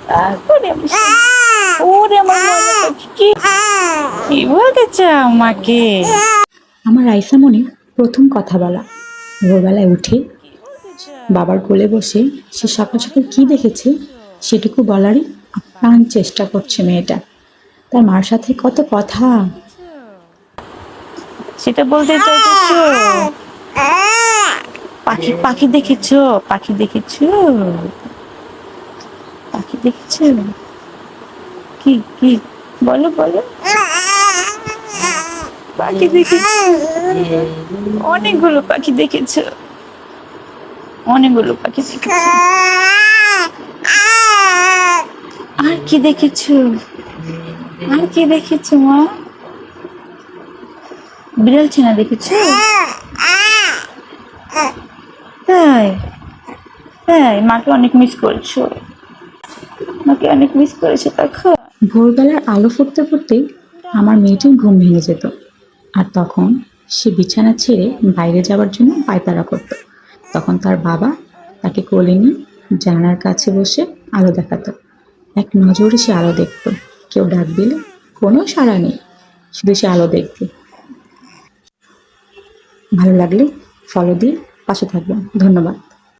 তারপরে ওরে আমার ময়না পাখি কি বলতে চাও আমাকে? আমার রাইসা মনির প্রথম কথা বলা। ভোরবেলায় উঠে বাবার কোলে বসে সে সকাল সকাল কি দেখেছে সেটুকু বলারই আপ্রাণ চেষ্টা করছে মেয়েটা। তার মার সাথে কত কথা। সেটা বলতে চাইতেছো? পাখি পাখি দেখেছো? পাখি দেখেছো? পাখি দেখেছো? কি কি বলো বলো। পাখি দেখেছো? অনেকগুলো পাখি দেখেছো? অনেকগুলো পাখি দেখেছো? আর কি দেখেছো? আর কি দেখেছো মা? বিড়াল ছানা দেখেছো? তাই তাই মাকে অনেক মিস করছো? মাকে অনেক মিস করেছো দেখো। ভোরবেলার আলো ফুটতে ফুটতেই আমার মেয়েটির ঘুম ভেঙে যেত, আর তখন সে বিছানা ছেড়ে বাইরে যাওয়ার জন্য পায়তারা করত। তখন তার বাবা তাকে কোলে নিয়ে জানালার কাছে বসে আলো দেখাতো। এক নজরে সে আলো দেখত। কেউ ডাক দিলে কোনো সাড়া নেই, শুধু সে আলো দেখবে। ভালো লাগলে ফলো দিয়ে পাশে থাকবেন। ধন্যবাদ।